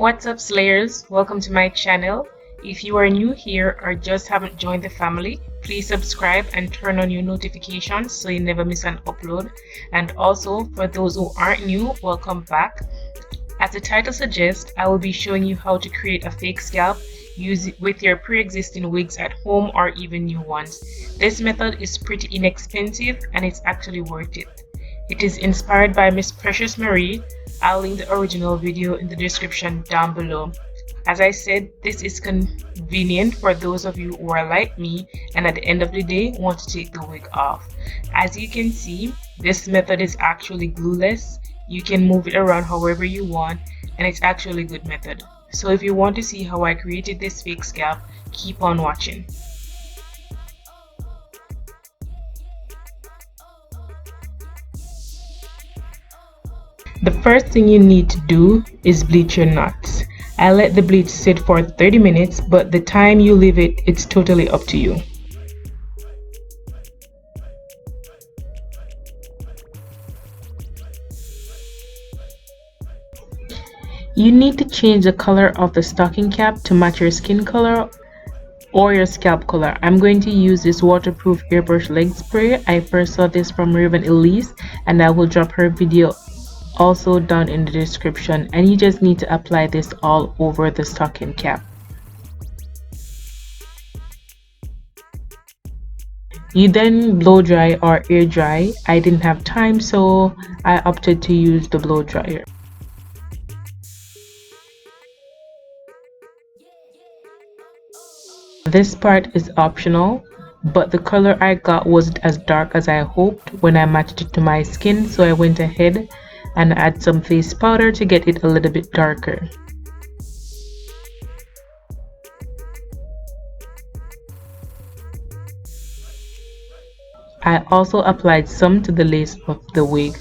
What's up, Slayers? Welcome to my channel. If you are new here or just haven't joined the family, please subscribe and turn on your notifications so you never miss an upload. And also, for those who aren't new, welcome back. As the title suggests, I will be showing you how to create a fake scalp with your pre-existing wigs at home or even new ones. This method is pretty inexpensive and it's actually worth it. It is inspired by Miss Precious Marie. I'll link the original video in the description down below. As I said, this is convenient for those of you who are like me and at the end of the day want to take the wig off. As you can see, this method is actually glueless. You can move it around however you want and it's actually a good method. So if you want to see how I created this fake scalp, keep on watching. The first thing you need to do is bleach your knots. I let the bleach sit for 30 minutes, but the time you leave it, it's totally up to you. You need to change the color of the stocking cap to match your skin color or your scalp color. I'm going to use this waterproof airbrush leg spray. I first saw this from Raven Elise and I will drop her video also down in the description, and you just need to apply this all over the stocking cap. You then blow dry or air dry. I didn't have time, so I opted to use the blow dryer. This part is optional, but the color I got wasn't as dark as I hoped when I matched it to my skin, so I went ahead and add some face powder to get it a little bit darker. I also applied some to the lace of the wig.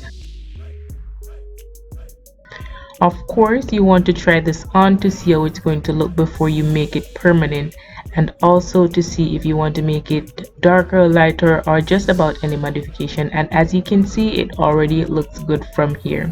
Of course, you want to try this on to see how it's going to look before you make it permanent, and also to see if you want to make it darker, lighter, or just about any modification. And as you can see, it already looks good from here.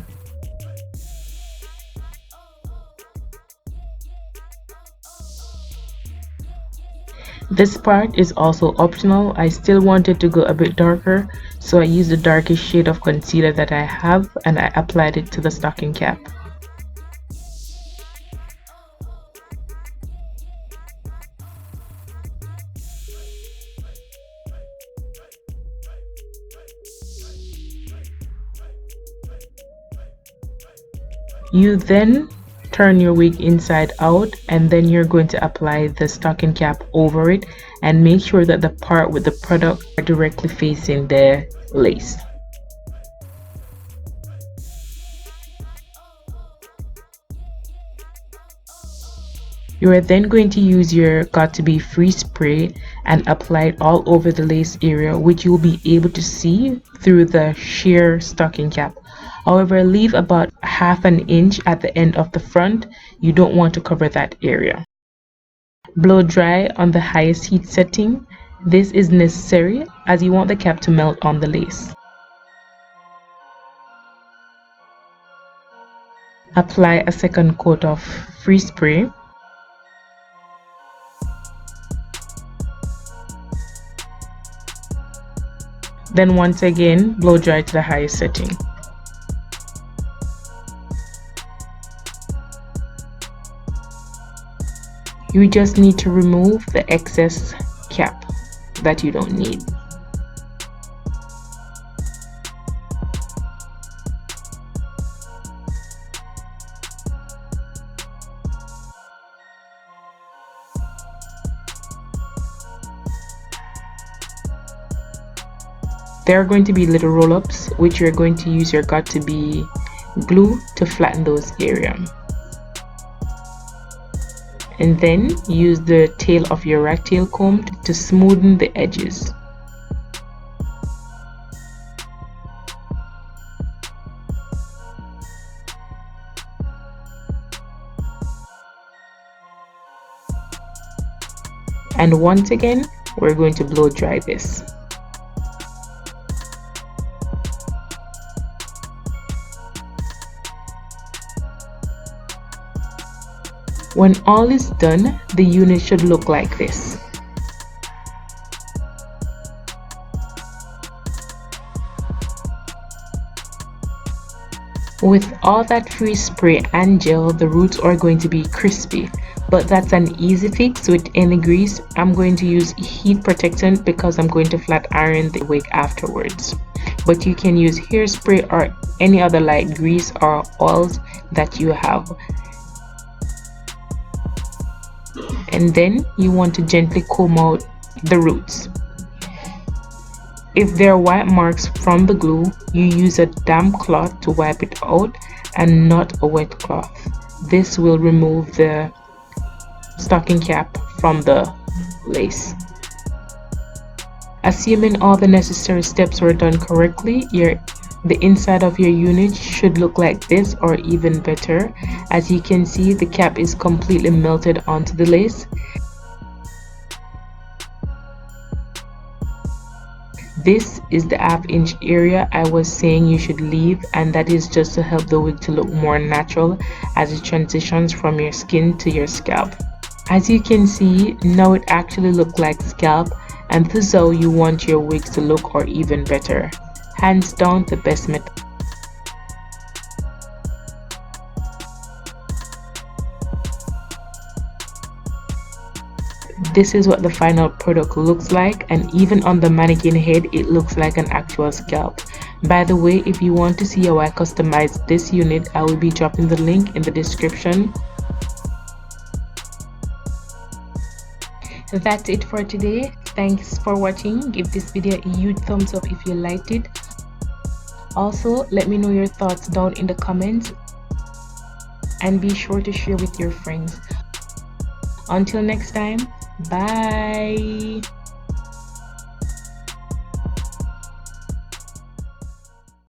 This part is also optional. I still wanted to go a bit darker, so I used the darkest shade of concealer that I have and I applied it to the stocking cap. You then turn your wig inside out and then you're going to apply the stocking cap over it and make sure that the part with the product are directly facing the lace. You are then going to use your Got2b free spray and apply it all over the lace area, which you'll be able to see through the sheer stocking cap. However, leave about half an inch at the end of the front. You don't want to cover that area. Blow dry on the highest heat setting. This is necessary as you want the cap to melt on the lace. Apply a second coat of free spray. Then once again, blow dry to the highest setting. You just need to remove the excess cap that you don't need. There are going to be little roll-ups which you're going to use your Got2b glue to flatten those areas. And then use the tail of your rat tail comb to smoothen the edges. And once again, we're going to blow dry this. When all is done, the unit should look like this. With all that free spray and gel, the roots are going to be crispy, but that's an easy fix with any grease. I'm going to use heat protectant because I'm going to flat iron the wig afterwards. But you can use hairspray or any other light grease or oils that you have. And then you want to gently comb out the roots. If there are white marks from the glue, you use a damp cloth to wipe it out and not a wet cloth. This will remove the stocking cap from the lace. Assuming all the necessary steps were done correctly, the inside of your unit should look like this or even better. As you can see, the cap is completely melted onto the lace. This is the half-inch area I was saying you should leave, and that is just to help the wig to look more natural as it transitions from your skin to your scalp. As you can see, now it actually looks like scalp, and this is how you want your wigs to look or even better. Hands down the best method. This is what the final product looks like, and even on the mannequin head it looks like an actual scalp. By the way, if you want to see how I customized this unit, I will be dropping the link in the description. That's it for today. Thanks for watching. Give this video a huge thumbs up if you liked it. Also, let me know your thoughts down in the comments, and be sure to share with your friends. Until next time, bye.